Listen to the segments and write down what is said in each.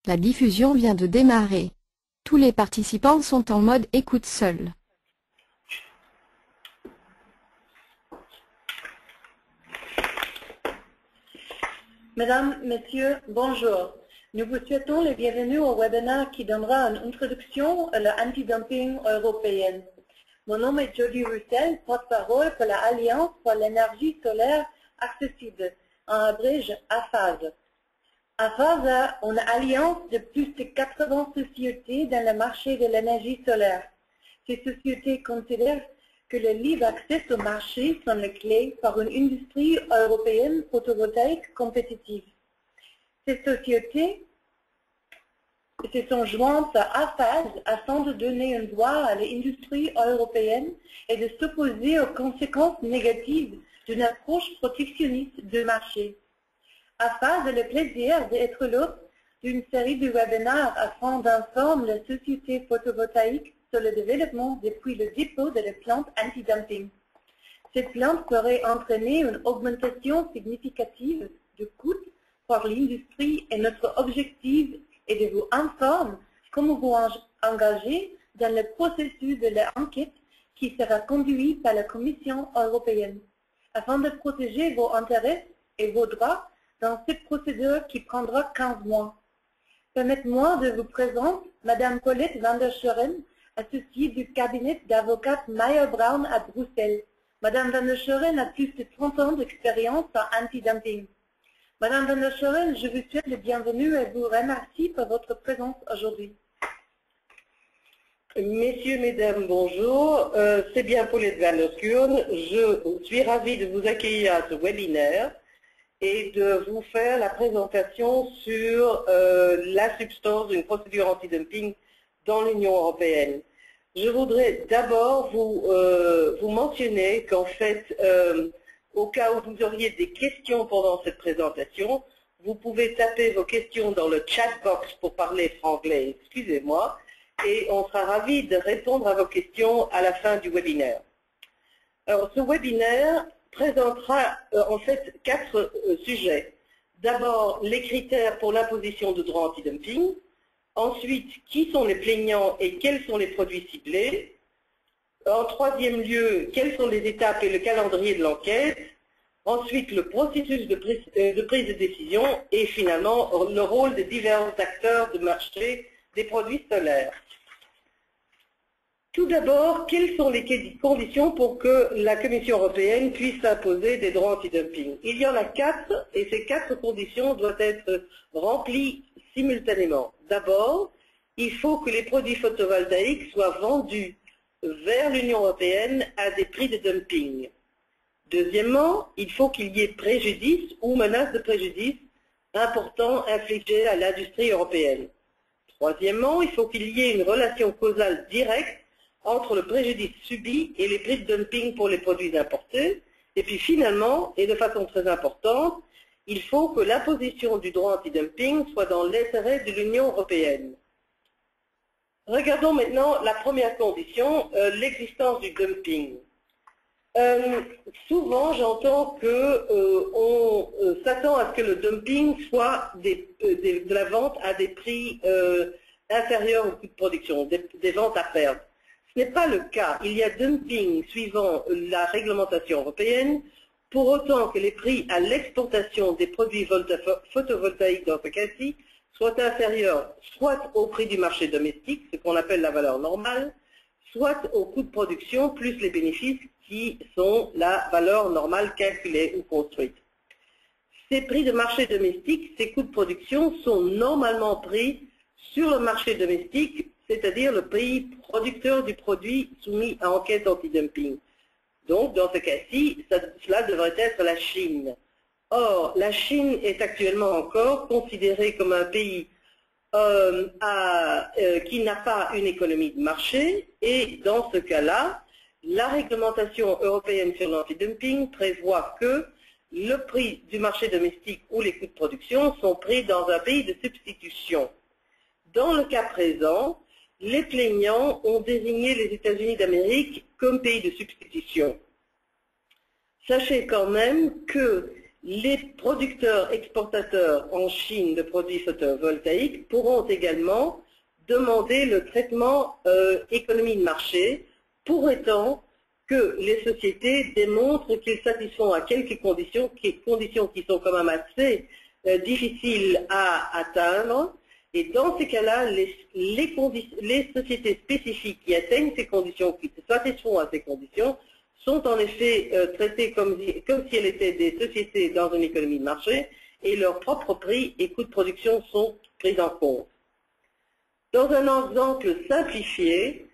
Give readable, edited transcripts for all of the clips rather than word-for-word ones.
La diffusion vient de démarrer. Tous les participants sont en mode écoute seul. Mesdames, Messieurs, bonjour. Nous vous souhaitons la bienvenue au webinaire qui donnera une introduction à l'anti-dumping européenne. Mon nom est Jody Roussel, porte-parole pour l'Alliance pour l'énergie solaire accessible, en abrège AFAS. AFAS est une alliance de plus de 80 sociétés dans le marché de l'énergie solaire. Ces sociétés considèrent que le libre accès au marché sont les clés pour une industrie européenne photovoltaïque compétitive. Ces sociétés se sont jointes à AFAS afin de donner une voix à l'industrie européenne et de s'opposer aux conséquences négatives d'une approche protectionniste du marché. AFAS a le plaisir d'être l'hôte d'une série de webinaires afin d'informer la société photovoltaïque sur le développement depuis le dépôt de la plante anti-dumping. Cette plante pourrait entraîner une augmentation significative du coût pour l'industrie et notre objectif est de vous informer comment vous engager dans le processus de l'enquête qui sera conduit par la Commission européenne, afin de protéger vos intérêts et vos droits dans cette procédure qui prendra 15 mois. Permettez-moi de vous présenter Madame Colette van der Schoren, associée du cabinet d'avocats Mayer Brown à Bruxelles. Madame van der Schoren a plus de 30 ans d'expérience en anti-dumping. Madame van der Schoren, je vous souhaite la bienvenue et vous remercie pour votre présence aujourd'hui. Messieurs, mesdames, bonjour. C'est bien Paulette van der Schoren. Je suis ravie de vous accueillir à ce webinaire et de vous faire la présentation sur la substance d'une procédure anti-dumping dans l'Union européenne. Je voudrais d'abord vous mentionner qu'en fait, au cas où vous auriez des questions pendant cette présentation, vous pouvez taper vos questions dans le chat box pour parler franglais, excusez-moi, et on sera ravis de répondre à vos questions à la fin du webinaire. Alors, ce webinaire présentera en fait 4 sujets. D'abord, les critères pour l'imposition de droits anti-dumping. Ensuite, qui sont les plaignants et quels sont les produits ciblés. En troisième lieu, quelles sont les étapes et le calendrier de l'enquête. Ensuite, le processus de prise de décision. Et finalement, le rôle des divers acteurs de marché des produits solaires. Tout d'abord, quelles sont les conditions pour que la Commission européenne puisse imposer des droits anti-dumping? Il y en a 4 et ces 4 conditions doivent être remplies simultanément. D'abord, il faut que les produits photovoltaïques soient vendus vers l'Union européenne à des prix de dumping. Deuxièmement, il faut qu'il y ait préjudice ou menace de préjudice important infligé à l'industrie européenne. Troisièmement, il faut qu'il y ait une relation causale directe entre le préjudice subi et les prix de dumping pour les produits importés. Et puis finalement, et de façon très importante, il faut que l'imposition du droit anti-dumping soit dans l'intérêt de l'Union européenne. Regardons maintenant la première condition, l'existence du dumping. Souvent, j'entends qu'on s'attend à ce que le dumping soit de la vente à des prix inférieurs au coût de production, des ventes à perte. Ce n'est pas le cas. Il y a dumping suivant la réglementation européenne, pour autant que les prix à l'exportation des produits photovoltaïques dans ce cas-ci soient inférieurs soit au prix du marché domestique, ce qu'on appelle la valeur normale, soit au coût de production plus les bénéfices qui sont la valeur normale calculée ou construite. Ces prix de marché domestique, ces coûts de production sont normalement pris sur le marché domestique, c'est-à-dire le pays producteur du produit soumis à enquête anti-dumping. Donc, dans ce cas-ci, cela devrait être la Chine. Or, la Chine est actuellement encore considérée comme un pays qui n'a pas une économie de marché, et dans ce cas-là, la réglementation européenne sur l'anti-dumping prévoit que le prix du marché domestique ou les coûts de production sont pris dans un pays de substitution. Dans le cas présent, les plaignants ont désigné les États-Unis d'Amérique comme pays de substitution. Sachez quand même que les producteurs exportateurs en Chine de produits photovoltaïques pourront également demander le traitement économie de marché pour autant que les sociétés démontrent qu'ils satisfont à quelques conditions qui sont quand même assez difficiles à atteindre. Et dans ces cas-là, les sociétés spécifiques qui atteignent ces conditions, qui satisfont à ces conditions, sont en effet traitées comme si elles étaient des sociétés dans une économie de marché et leurs propres prix et coûts de production sont pris en compte. Dans un exemple simplifié,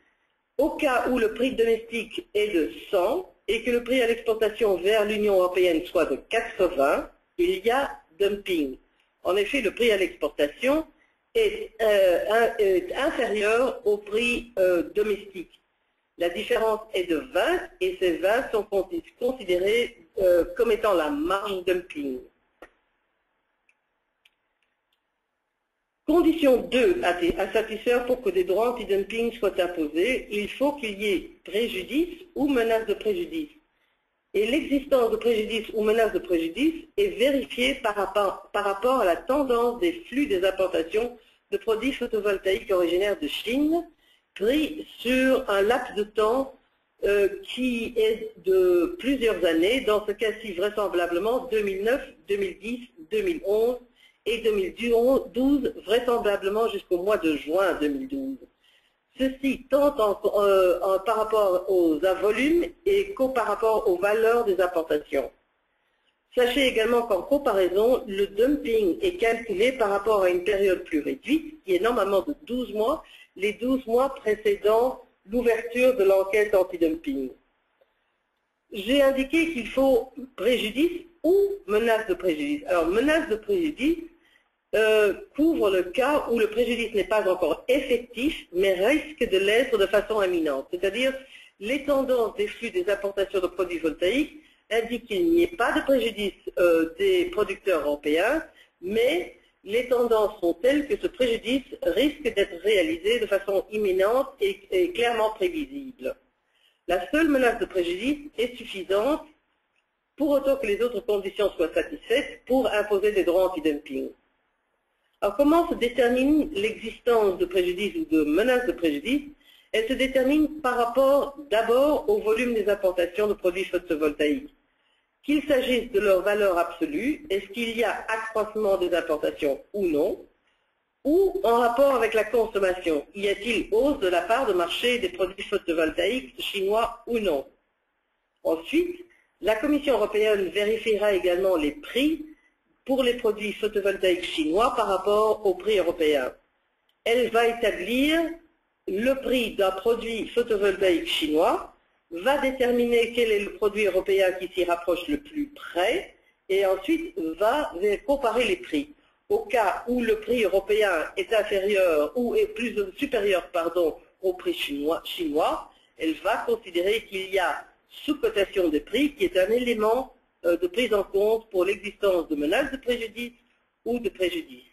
au cas où le prix domestique est de 100 et que le prix à l'exportation vers l'Union européenne soit de 80, il y a dumping. En effet, le prix à l'exportation est inférieur au prix domestique. La différence est de 20 et ces 20 sont considérés comme étant la marge dumping. Condition 2 à satisfaire pour que des droits anti-dumping soient imposés, il faut qu'il y ait préjudice ou menace de préjudice. Et l'existence de préjudice ou menace de préjudice est vérifiée par rapport à la tendance des flux des importations de produits photovoltaïques originaires de Chine, pris sur un laps de temps qui est de plusieurs années, dans ce cas-ci vraisemblablement 2009, 2010, 2011 et 2012, vraisemblablement jusqu'au mois de juin 2012. Ceci tant par rapport aux volumes et par rapport aux valeurs des importations. Sachez également qu'en comparaison, le dumping est calculé par rapport à une période plus réduite, qui est normalement de 12 mois, les 12 mois précédant l'ouverture de l'enquête anti-dumping. J'ai indiqué qu'il faut préjudice ou menace de préjudice. Alors, menace de préjudice couvre le cas où le préjudice n'est pas encore effectif, mais risque de l'être de façon imminente. C'est-à-dire, les tendances des flux des importations de produits voltaïques indiquent qu'il n'y ait pas de préjudice des producteurs européens, mais les tendances sont telles que ce préjudice risque d'être réalisé de façon imminente et clairement prévisible. La seule menace de préjudice est suffisante pour autant que les autres conditions soient satisfaites pour imposer des droits anti-dumping. Alors comment se détermine l'existence de préjudice ou de menace de préjudice? Elle se détermine par rapport d'abord au volume des importations de produits photovoltaïques. Qu'il s'agisse de leur valeur absolue, est-ce qu'il y a accroissement des importations ou non, ou en rapport avec la consommation, y a-t-il hausse de la part de marché des produits photovoltaïques chinois ou non? Ensuite, la Commission européenne vérifiera également les prix pour les produits photovoltaïques chinois par rapport au prix européen. Elle va établir le prix d'un produit photovoltaïque chinois, va déterminer quel est le produit européen qui s'y rapproche le plus près, et ensuite va comparer les prix. Au cas où le prix européen est inférieur ou est supérieur au prix chinois, elle va considérer qu'il y a sous-cotation des prix qui est un élément de prise en compte pour l'existence de menaces de préjudice ou de préjudice.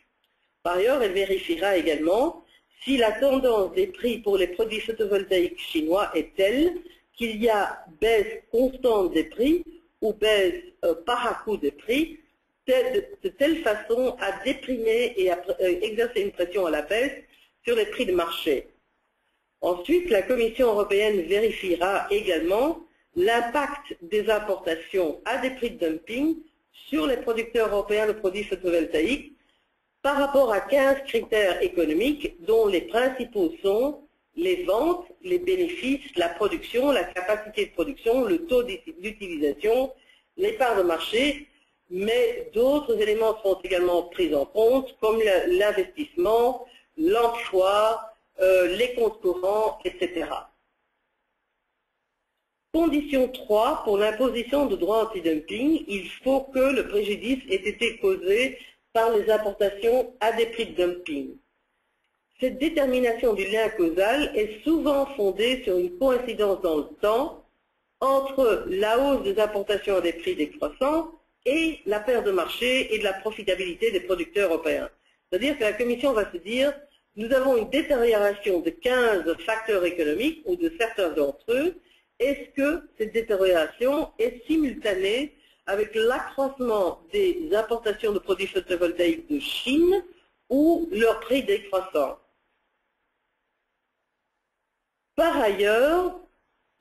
Par ailleurs, elle vérifiera également si la tendance des prix pour les produits photovoltaïques chinois est telle qu'il y a baisse constante des prix ou baisse par à-coup des prix, de telle façon à déprimer et à exercer une pression à la baisse sur les prix de marché. Ensuite, la Commission européenne vérifiera également l'impact des importations à des prix de dumping sur les producteurs européens de produits photovoltaïques par rapport à 15 critères économiques dont les principaux sont les ventes, les bénéfices, la production, la capacité de production, le taux d'utilisation, les parts de marché, mais d'autres éléments seront également pris en compte comme l'investissement, l'emploi, les comptes courants, etc. Condition 3, pour l'imposition de droits anti-dumping, il faut que le préjudice ait été causé par les importations à des prix de dumping. Cette détermination du lien causal est souvent fondée sur une coïncidence dans le temps entre la hausse des importations à des prix décroissants et la perte de marché et de la profitabilité des producteurs européens. C'est-à-dire que la Commission va se dire, nous avons une détérioration de 15 facteurs économiques ou de certains d'entre eux. Est-ce que cette détérioration est simultanée avec l'accroissement des importations de produits photovoltaïques de Chine ou leur prix décroissant. Par ailleurs,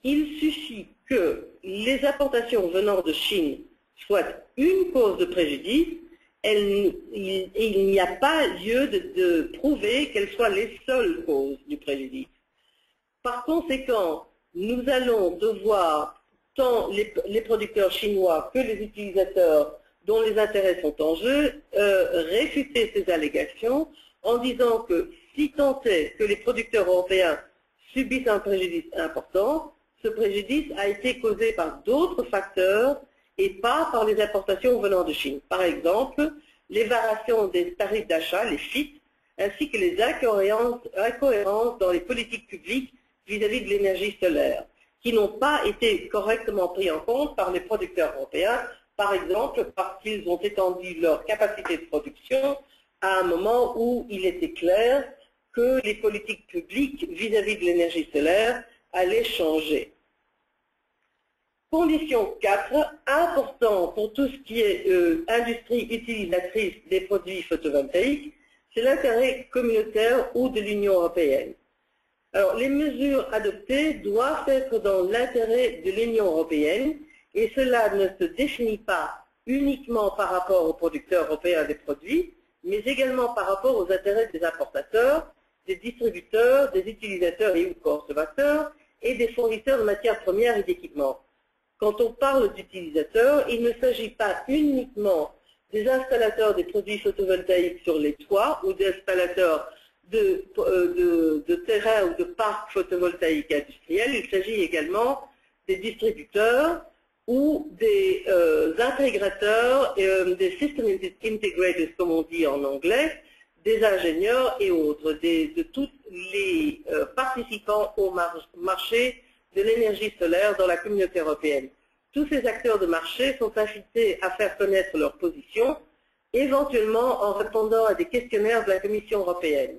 il suffit que les importations venant de Chine soient une cause de préjudice, il n'y a pas lieu de prouver qu'elles soient les seules causes du préjudice. Par conséquent, nous allons devoir, tant les producteurs chinois que les utilisateurs dont les intérêts sont en jeu, réfuter ces allégations en disant que si tant est que les producteurs européens subissent un préjudice important, ce préjudice a été causé par d'autres facteurs et pas par les importations venant de Chine. Par exemple, les variations des tarifs d'achat, les FIT, ainsi que les incohérences dans les politiques publiques vis-à-vis de l'énergie solaire, qui n'ont pas été correctement pris en compte par les producteurs européens, par exemple parce qu'ils ont étendu leur capacité de production à un moment où il était clair que les politiques publiques vis-à-vis de l'énergie solaire allaient changer. Condition 4, important pour tout ce qui est industrie utilisatrice des produits photovoltaïques, c'est l'intérêt communautaire ou de l'Union européenne. Alors, les mesures adoptées doivent être dans l'intérêt de l'Union européenne et cela ne se définit pas uniquement par rapport aux producteurs européens des produits, mais également par rapport aux intérêts des importateurs, des distributeurs, des utilisateurs et ou consommateurs et des fournisseurs de matières premières et d'équipements. Quand on parle d'utilisateurs, il ne s'agit pas uniquement des installateurs des produits photovoltaïques sur les toits ou des installateurs de terrains ou de parcs photovoltaïques industriels, il s'agit également des distributeurs ou des intégrateurs, des system integrators comme on dit en anglais, des ingénieurs et autres, de tous les participants au marché de l'énergie solaire dans la communauté européenne. Tous ces acteurs de marché sont invités à faire connaître leur position, éventuellement en répondant à des questionnaires de la Commission européenne.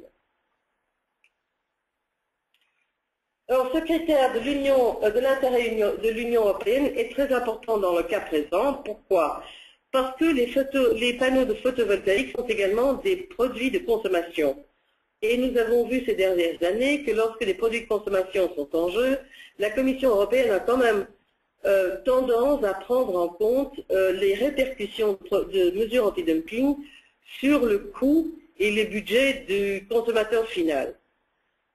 Alors, ce critère de l'intérêt de l'Union européenne est très important dans le cas présent. Pourquoi? Parce que les panneaux de photovoltaïque sont également des produits de consommation. Et nous avons vu ces dernières années que lorsque les produits de consommation sont en jeu, la Commission européenne a quand même tendance à prendre en compte les répercussions de mesures anti-dumping sur le coût et les budgets du consommateur final.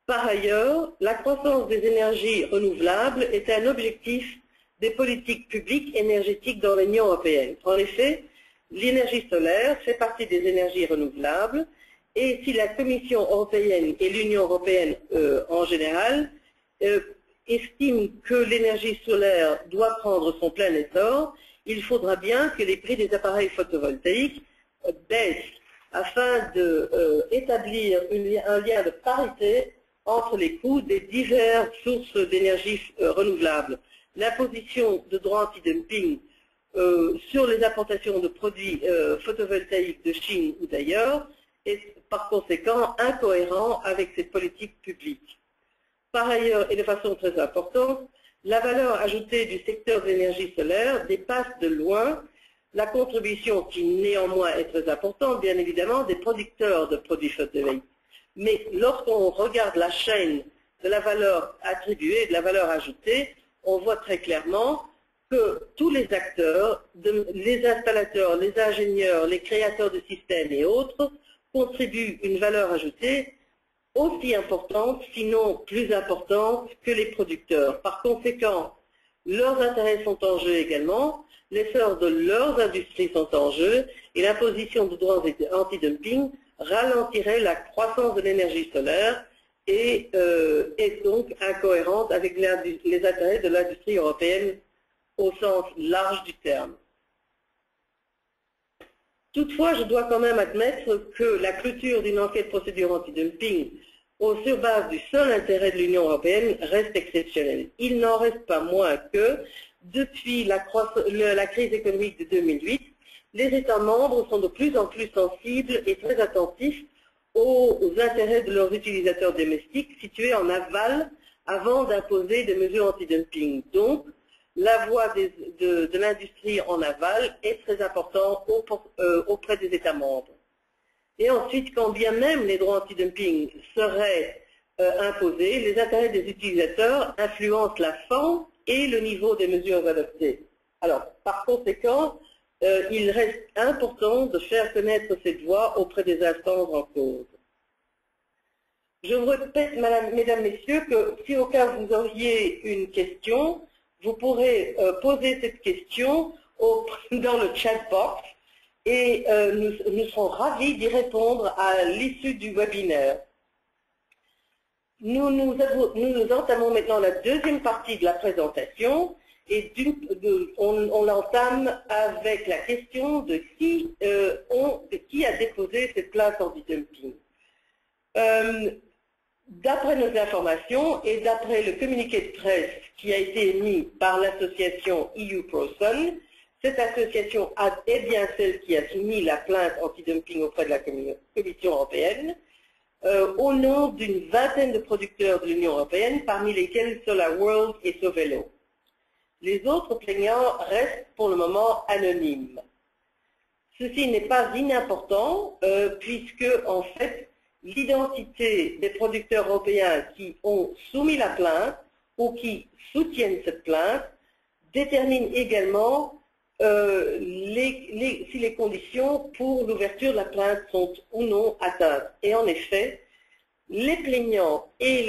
Par ailleurs, la croissance des énergies renouvelables est un objectif des politiques publiques énergétiques dans l'Union européenne. En effet, l'énergie solaire fait partie des énergies renouvelables et si la Commission européenne et l'Union européenne en général estiment que l'énergie solaire doit prendre son plein essor, il faudra bien que les prix des appareils photovoltaïques baissent afin d'établir un lien de parité entre les coûts des diverses sources d'énergie renouvelables. L'imposition de droits anti-dumping sur les importations de produits photovoltaïques de Chine ou d'ailleurs est par conséquent incohérent avec cette politique publique. Par ailleurs, et de façon très importante, la valeur ajoutée du secteur de l'énergie solaire dépasse de loin la contribution qui néanmoins est très importante, bien évidemment, des producteurs de produits photovoltaïques. Mais lorsqu'on regarde la chaîne de la valeur attribuée, de la valeur ajoutée, on voit très clairement que tous les acteurs, les installateurs, les ingénieurs, les créateurs de systèmes et autres, contribuent une valeur ajoutée aussi importante, sinon plus importante que les producteurs. Par conséquent, leurs intérêts sont en jeu également, l'essor de leurs industries sont en jeu et l'imposition de droits anti-dumping ralentirait la croissance de l'énergie solaire et est donc incohérente avec les intérêts de l'industrie européenne au sens large du terme. Toutefois, je dois quand même admettre que la clôture d'une enquête procédure anti-dumping sur base du seul intérêt de l'Union européenne reste exceptionnelle. Il n'en reste pas moins que, depuis la crise économique de 2008, les États membres sont de plus en plus sensibles et très attentifs aux intérêts de leurs utilisateurs domestiques situés en aval avant d'imposer des mesures anti-dumping. Donc, la voix de l'industrie en aval est très importante auprès des États membres. Et ensuite, quand bien même les droits anti-dumping seraient imposés, les intérêts des utilisateurs influencent la forme et le niveau des mesures adoptées. Alors, par conséquent, il reste important de faire connaître cette voix auprès des instances en cause. Je vous répète, mesdames, messieurs, que si au cas où vous auriez une question, vous pourrez poser cette question dans le chat box et nous serons ravis d'y répondre à l'issue du webinaire. Nous entamons maintenant la deuxième partie de la présentation et on l'entame avec la question de qui a déposé cette plainte anti-dumping. D'après nos informations et d'après le communiqué de presse qui a été émis par l'association EU ProSun, cette association est bien celle qui a soumis la plainte anti-dumping auprès de la Commission européenne au nom d'une vingtaine de producteurs de l'Union européenne, parmi lesquels SolarWorld et Sovelo. Les autres plaignants restent pour le moment anonymes. Ceci n'est pas inimportant puisque, en fait, l'identité des producteurs européens qui ont soumis la plainte ou qui soutiennent cette plainte détermine également si les conditions pour l'ouverture de la plainte sont ou non atteintes. Et en effet, les plaignants et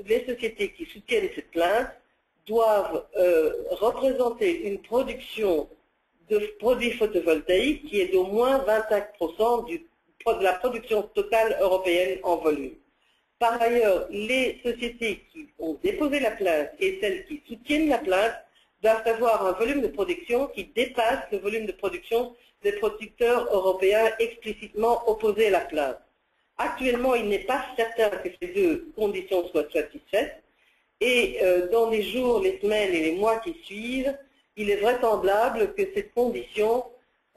les sociétés qui soutiennent cette plainte doivent représenter une production de produits photovoltaïques qui est d'au moins 25% de la production totale européenne en volume. Par ailleurs, les sociétés qui ont déposé la plainte et celles qui soutiennent la plainte doivent avoir un volume de production qui dépasse le volume de production des producteurs européens explicitement opposés à la plainte. Actuellement, il n'est pas certain que ces deux conditions soient satisfaites et dans les jours, les semaines et les mois qui suivent, il est vraisemblable que cette condition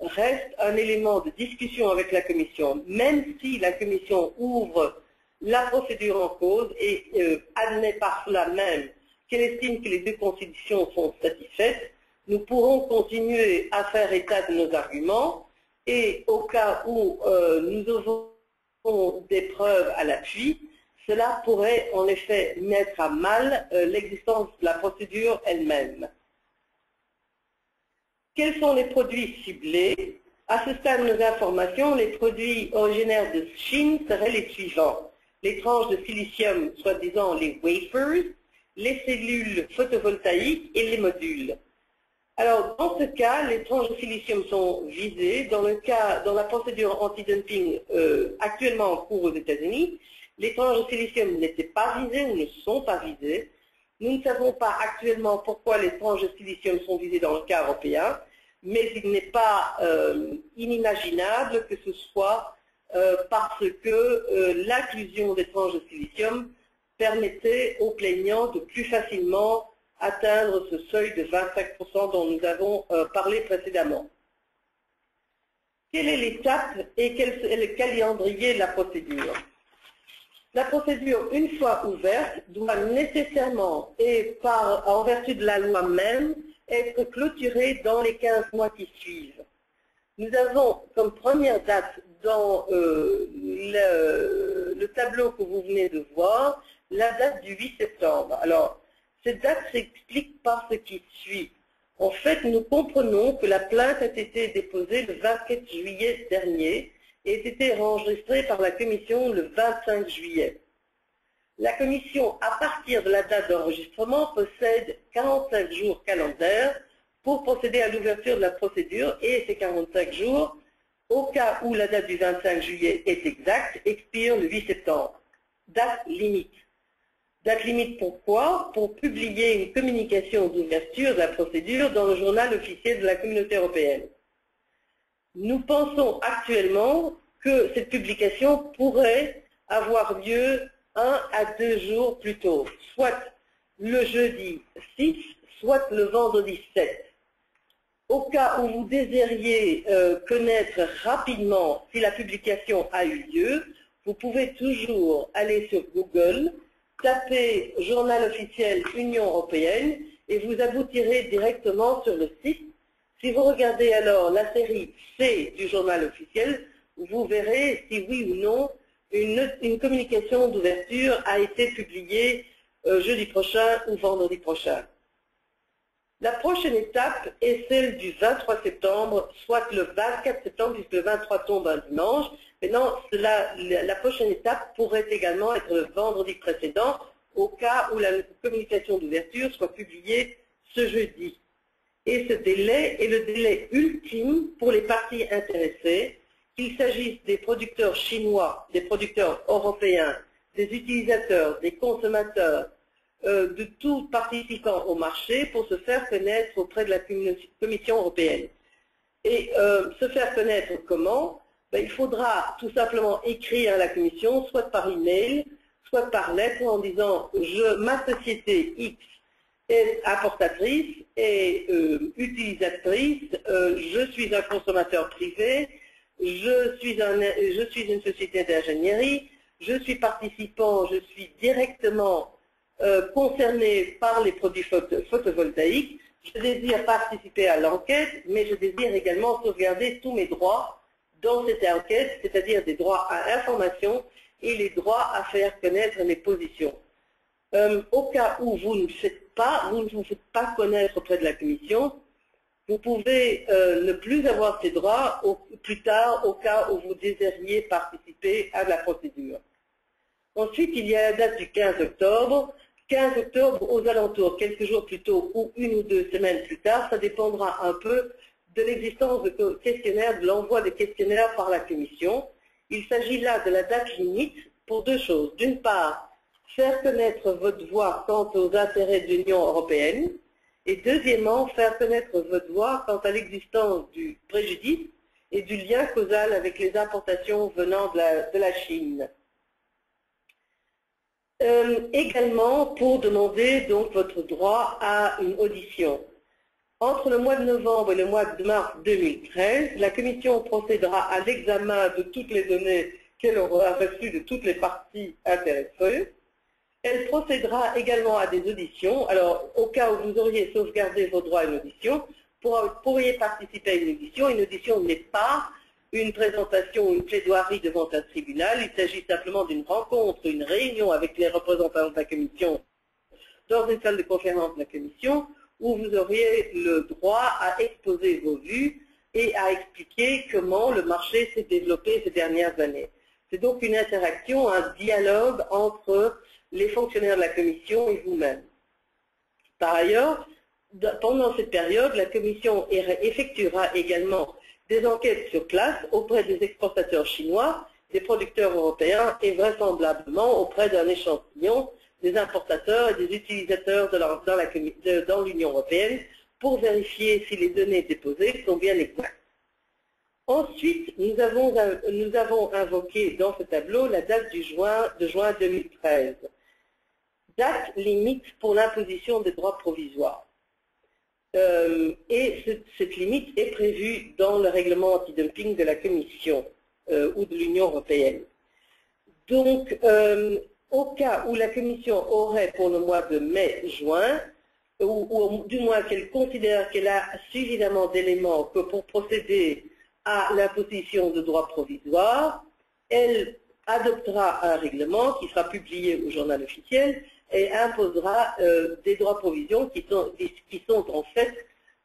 reste un élément de discussion avec la Commission, même si la Commission ouvre la procédure en cause et admet par cela même qu'elle estime que les deux conditions sont satisfaites, nous pourrons continuer à faire état de nos arguments et au cas où nous aurons des preuves à l'appui, cela pourrait en effet mettre à mal l'existence de la procédure elle-même. Quels sont les produits ciblés? À ce stade de nos informations, les produits originaires de Chine seraient les suivants. Les tranches de silicium, soi-disant les wafers, les cellules photovoltaïques et les modules. Alors, dans ce cas, les tranches de silicium sont visées. Dans la procédure anti-dumping actuellement en cours aux États-Unis, les tranches de silicium n'étaient pas visées ou ne sont pas visées. Nous ne savons pas actuellement pourquoi les tranches de silicium sont visées dans le cas européen, mais il n'est pas inimaginable que ce soit parce que l'inclusion des tranches de silicium permettait aux plaignants de plus facilement atteindre ce seuil de 25% dont nous avons parlé précédemment. Quelle est l'étape et quel est le calendrier de la procédure? La procédure, une fois ouverte, doit nécessairement, et en vertu de la loi même, être clôturée dans les 15 mois qui suivent. Nous avons comme première date dans le tableau que vous venez de voir, la date du 8 septembre. Alors, cette date s'explique par ce qui suit. En fait, nous comprenons que la plainte a été déposée le 24 juillet dernier et a été enregistrée par la Commission le 25 juillet. La Commission, à partir de la date d'enregistrement, possède 45 jours calendaires pour procéder à l'ouverture de la procédure et ces 45 jours, au cas où la date du 25 juillet est exacte, expire le 8 septembre. Date limite. Date limite pourquoi? Pour publier une communication d'ouverture de la procédure dans le journal officiel de la Communauté européenne. Nous pensons actuellement que cette publication pourrait avoir lieu 1 à 2 jours plus tôt, soit le jeudi 6, soit le vendredi 7. Au cas où vous désiriez connaître rapidement si la publication a eu lieu, vous pouvez toujours aller sur Google, taper Journal officiel Union européenne et vous aboutirez directement sur le site. Si vous regardez alors la série C du journal officiel, vous verrez si oui ou non une communication d'ouverture a été publiée jeudi prochain ou vendredi prochain. La prochaine étape est celle du 23 septembre, soit le 24 septembre, puisque le 23 tombe un dimanche. Maintenant, la prochaine étape pourrait également être le vendredi précédent, au cas où la communication d'ouverture soit publiée ce jeudi. Et ce délai est le délai ultime pour les parties intéressées, qu'il s'agisse des producteurs chinois, des producteurs européens, des utilisateurs, des consommateurs, de tout participant au marché pour se faire connaître auprès de la Commission européenne. Et se faire connaître comment? Il faudra tout simplement écrire à la Commission, soit par email, soit par lettre, en disant ma société X est importatrice et utilisatrice, je suis un consommateur privé, je suis une société d'ingénierie, je suis participant, je suis directement concerné par les produits photovoltaïques, je désire participer à l'enquête, mais je désire également sauvegarder tous mes droits dans cette enquête, c'est-à-dire des droits à information et les droits à faire connaître mes positions. Au cas où vous ne vous faites pas connaître auprès de la Commission, vous pouvez ne plus avoir ces droits plus tard au cas où vous désiriez participer à la procédure. Ensuite, il y a la date du 15 octobre. 15 octobre aux alentours, quelques jours plus tôt ou une ou deux semaines plus tard, ça dépendra un peu de l'existence de questionnaires, de l'envoi des questionnaires par la Commission. Il s'agit là de la date limite pour deux choses. D'une part, faire connaître votre voix quant aux intérêts de l'Union européenne, et deuxièmement, faire connaître votre voix quant à l'existence du préjudice et du lien causal avec les importations venant de la Chine. Également pour demander donc votre droit à une audition. Entre le mois de novembre et le mois de mars 2013, la Commission procédera à l'examen de toutes les données qu'elle aura reçues de toutes les parties intéressées. Elle procédera également à des auditions. Alors, au cas où vous auriez sauvegardé vos droits à une audition, vous pourriez participer à une audition. Une audition n'est pas une présentation ou une plaidoirie devant un tribunal. Il s'agit simplement d'une rencontre, une réunion avec les représentants de la Commission dans une salle de conférence de la Commission où vous auriez le droit à exposer vos vues et à expliquer comment le marché s'est développé ces dernières années. C'est donc une interaction, un dialogue entre les fonctionnaires de la Commission et vous-même. Par ailleurs, pendant cette période, la Commission effectuera également des enquêtes sur place auprès des exportateurs chinois, des producteurs européens vraisemblablement auprès d'un échantillon des importateurs et des utilisateurs dans l'Union européenne pour vérifier si les données déposées sont bien exactes. Ensuite, nous avons invoqué dans ce tableau la date de juin 2013. Date limite pour l'imposition des droits provisoires. Et cette limite est prévue dans le règlement antidumping de la Commission ou de l'Union européenne. Donc, au cas où la Commission aurait pour le mois de mai-juin, ou du moins qu'elle considère qu'elle a suffisamment d'éléments que pour procéder à l'imposition de droits provisoires, elle adoptera un règlement qui sera publié au journal officiel et imposera des droits provisions qui sont en fait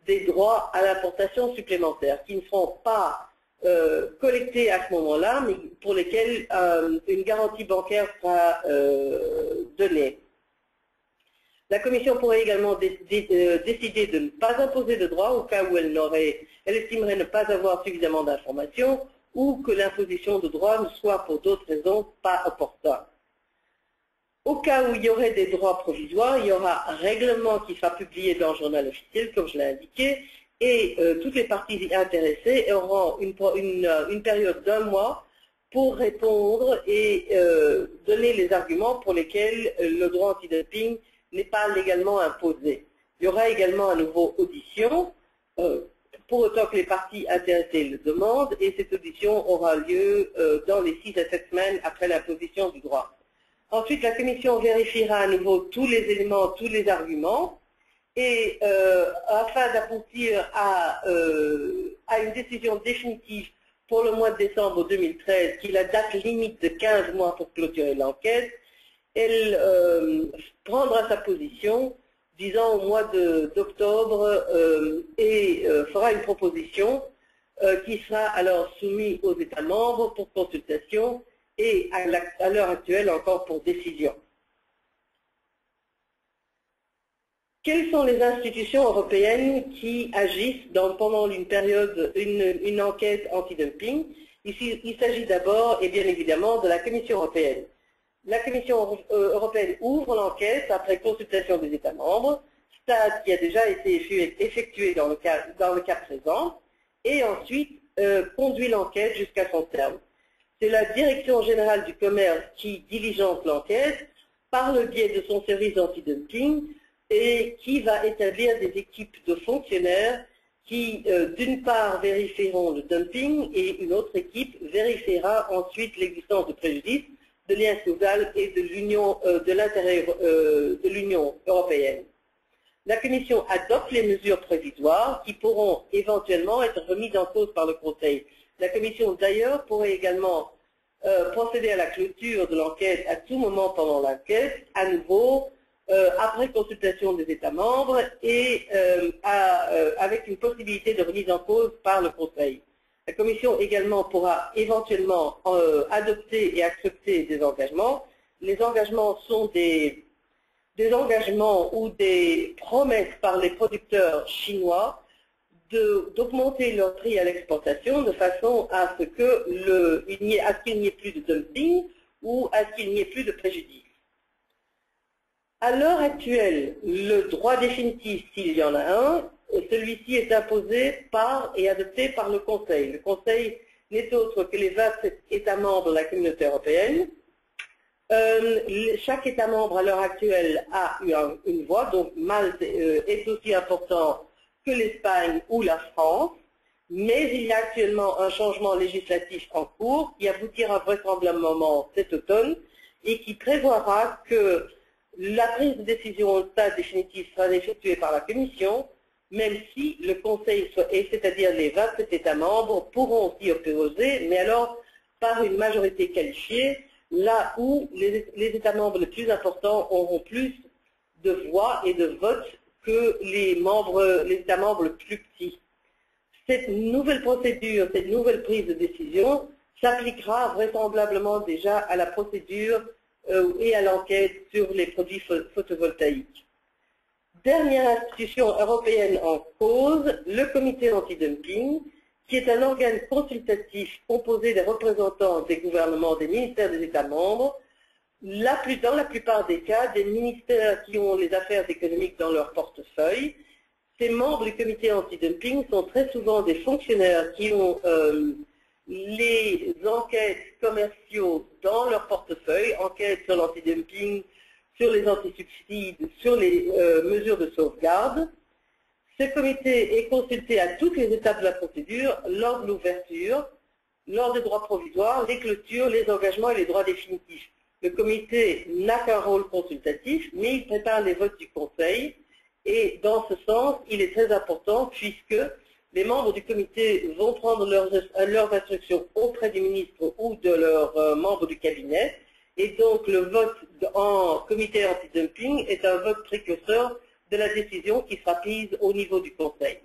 des droits à l'importation supplémentaires, qui ne seront pas collectés à ce moment-là, mais pour lesquels une garantie bancaire sera donnée. La Commission pourrait également décider de ne pas imposer de droits au cas où elle estimerait ne pas avoir suffisamment d'informations ou que l'imposition de droits ne soit pour d'autres raisons pas opportune. Au cas où il y aurait des droits provisoires, il y aura un règlement qui sera publié dans le journal officiel, comme je l'ai indiqué, et toutes les parties intéressées auront une période d'un mois pour répondre et donner les arguments pour lesquels le droit antidumping n'est pas légalement imposé. Il y aura également à nouveau audition, pour autant que les parties intéressées le demandent, et cette audition aura lieu dans les 6 à 7 semaines après l'imposition du droit. Ensuite, la Commission vérifiera à nouveau tous les éléments, tous les arguments, et afin d'aboutir à une décision définitive pour le mois de décembre 2013, qui est la date limite de 15 mois pour clôturer l'enquête, elle prendra sa position, disons au mois d'octobre, et fera une proposition qui sera alors soumise aux États membres pour consultation et à l'heure actuelle encore pour décision. Quelles sont les institutions européennes qui agissent pendant une enquête anti-dumping? Ici, il s'agit d'abord, et bien évidemment, de la Commission européenne. La Commission européenne ouvre l'enquête après consultation des États membres, stade qui a déjà été effectué dans le cas présent, et ensuite conduit l'enquête jusqu'à son terme. C'est la Direction générale du commerce qui diligente l'enquête par le biais de son service anti-dumping et qui va établir des équipes de fonctionnaires qui, d'une part, vérifieront le dumping et une autre équipe vérifiera ensuite l'existence de préjudice, de liens causal et de l'union de l'intérêt de l'Union européenne. La Commission adopte les mesures provisoires qui pourront éventuellement être remises en cause par le Conseil. La Commission, d'ailleurs, pourrait également procéder à la clôture de l'enquête à tout moment pendant l'enquête, à nouveau, après consultation des États membres et avec une possibilité de remise en cause par le Conseil. La Commission également pourra éventuellement adopter et accepter des engagements. Les engagements sont des engagements ou des promesses par les producteurs chinois d'augmenter leur prix à l'exportation de façon à ce qu'il n'y ait plus de dumping ou à ce qu'il n'y ait plus de préjudice. À l'heure actuelle, le droit définitif, s'il y en a un, celui-ci est imposé par et adopté par le Conseil. Le Conseil n'est autre que les 27 États membres de la Communauté européenne. Chaque État membre à l'heure actuelle a une voix, donc Malte est aussi important que l'Espagne ou la France, mais il y a actuellement un changement législatif en cours qui aboutira vraisemblablement cet automne et qui prévoira que la prise de décision au stade définitif sera effectuée par la Commission, même si le Conseil, c'est-à-dire les 27 États membres, pourront s'y opposer, mais alors par une majorité qualifiée, là où les États membres les plus importants auront plus de voix et de votes que les États membres les plus petits. Cette nouvelle procédure, cette nouvelle prise de décision s'appliquera vraisemblablement déjà à la procédure et à l'enquête sur les produits photovoltaïques. Dernière institution européenne en cause, le comité anti-dumping, qui est un organe consultatif composé des représentants des gouvernements, des ministères des États membres, dans la plupart des cas, des ministères qui ont les affaires économiques dans leur portefeuille. Ces membres du comité anti-dumping sont très souvent des fonctionnaires qui ont les enquêtes commerciaux dans leur portefeuille, enquêtes sur l'anti-dumping, sur les antisubsides, sur les mesures de sauvegarde. Ce comité est consulté à toutes les étapes de la procédure, lors de l'ouverture, lors des droits provisoires, les clôtures, les engagements et les droits définitifs. Le comité n'a qu'un rôle consultatif, mais il prépare les votes du Conseil, et dans ce sens, il est très important puisque les membres du comité vont prendre leurs instructions auprès du ministre ou de leurs membres du cabinet, et donc le vote en comité anti-dumping est un vote précurseur de la décision qui sera prise au niveau du Conseil.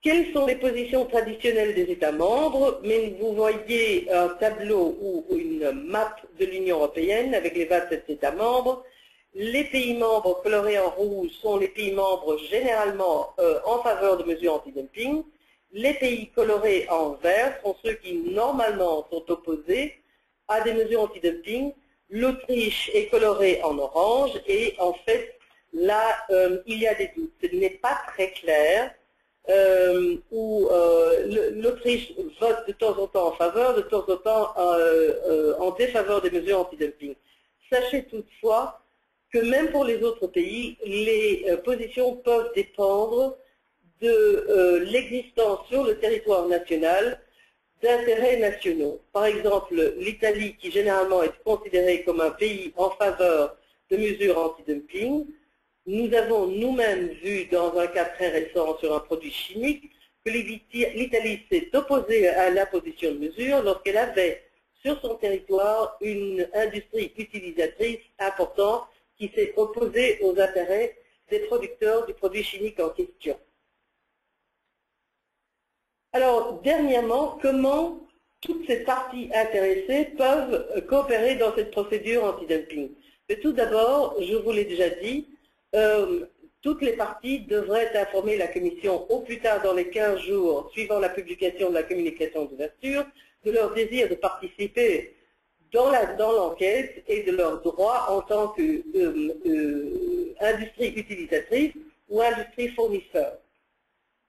Quelles sont les positions traditionnelles des États membres? Mais vous voyez un tableau ou une map de l'Union européenne avec les 27 États membres. Les pays membres colorés en rouge sont les pays membres généralement en faveur de mesures anti-dumping. Les pays colorés en vert sont ceux qui normalement sont opposés à des mesures anti-dumping. L'Autriche est colorée en orange et en fait là il y a des doutes. Ce n'est pas très clair où l'Autriche vote de temps en temps en faveur, de temps en temps en défaveur des mesures anti-dumping. Sachez toutefois que même pour les autres pays, les positions peuvent dépendre de l'existence sur le territoire national d'intérêts nationaux. Par exemple, l'Italie, qui généralement est considérée comme un pays en faveur de mesures anti-dumping. Nous avons nous-mêmes vu dans un cas très récent sur un produit chimique que l'Italie s'est opposée à l'imposition de mesures lorsqu'elle avait sur son territoire une industrie utilisatrice importante qui s'est opposée aux intérêts des producteurs du produit chimique en question. Alors, dernièrement, comment toutes ces parties intéressées peuvent coopérer dans cette procédure anti-dumping? Tout d'abord, je vous l'ai déjà dit, toutes les parties devraient informer la Commission au plus tard dans les 15 jours suivant la publication de la communication d'ouverture de leur désir de participer dans l'enquête et de leurs droits en tant qu'industrie utilisatrice ou industrie fournisseur.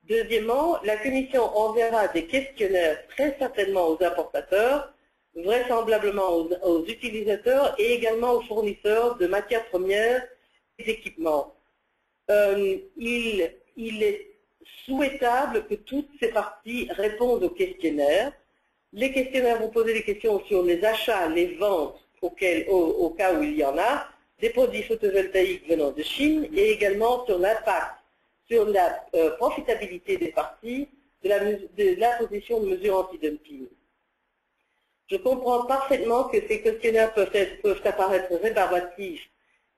Deuxièmement, la Commission enverra des questionnaires très certainement aux importateurs, vraisemblablement aux utilisateurs et également aux fournisseurs de matières premières et d'équipements. Il est souhaitable que toutes ces parties répondent aux questionnaires. Les questionnaires vont poser des questions sur les achats, les ventes au cas où il y en a, des produits photovoltaïques venant de Chine et également sur l'impact, sur la profitabilité des parties de l'imposition de mesures anti-dumping. Je comprends parfaitement que ces questionnaires peuvent apparaître rébarbatifs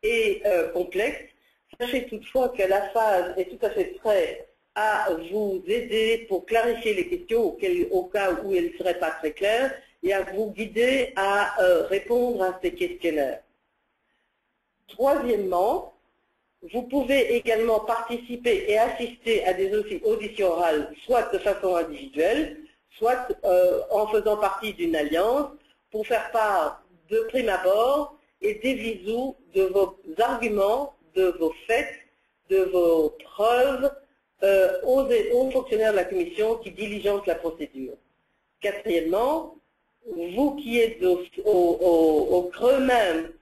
et complexes. Sachez toutefois que la phase est tout à fait prête à vous aider pour clarifier les questions au cas où elles ne seraient pas très claires et à vous guider à répondre à ces questionnaires. Troisièmement, vous pouvez également participer et assister à des auditions orales, soit de façon individuelle, soit en faisant partie d'une alliance, pour faire part de prime abord et des visous de vos arguments, de vos faits, de vos preuves aux fonctionnaires de la Commission qui diligentent la procédure. Quatrièmement, vous qui êtes au creux même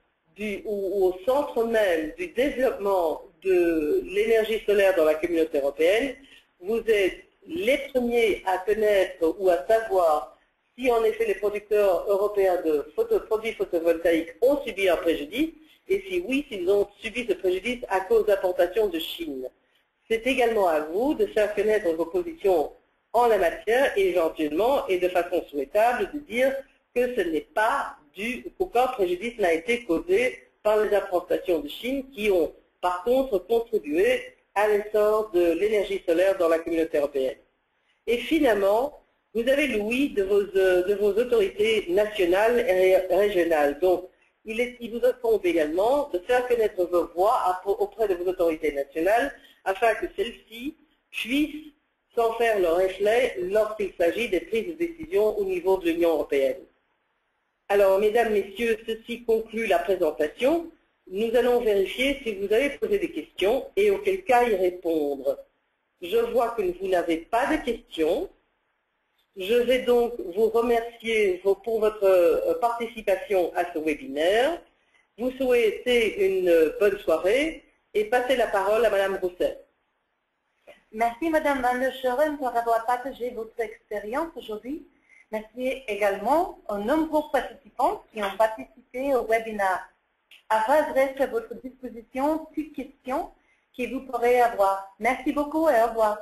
ou au centre même du développement de l'énergie solaire dans la communauté européenne, vous êtes les premiers à connaître ou à savoir si en effet les producteurs européens de produits photovoltaïques ont subi un préjudice, et si oui, s'ils ont subi ce préjudice à cause d'importations de Chine. C'est également à vous de faire connaître vos positions en la matière et éventuellement, et de façon souhaitable, de dire que ce n'est pas qu'aucun préjudice n'a été causé par les importations de Chine qui ont par contre contribué à l'essor de l'énergie solaire dans la communauté européenne. Et finalement, vous avez l'ouïe de vos autorités nationales et régionales. Donc, il vous incombe également de faire connaître vos voix auprès de vos autorités nationales afin que celles-ci puissent s'en faire leur reflet lorsqu'il s'agit des prises de décision au niveau de l'Union européenne. Alors, mesdames, messieurs, ceci conclut la présentation. Nous allons vérifier si vous avez posé des questions et auquel cas y répondre. Je vois que vous n'avez pas de questions. Je vais donc vous remercier pour votre participation à ce webinaire. Vous souhaitez une bonne soirée et passer la parole à Madame Rousset. Merci Madame Van der Schoren pour avoir partagé votre expérience aujourd'hui. Merci également aux nombreux participants qui ont participé au webinaire. Afin reste à votre disposition toutes questions que vous pourrez avoir. Merci beaucoup et au revoir.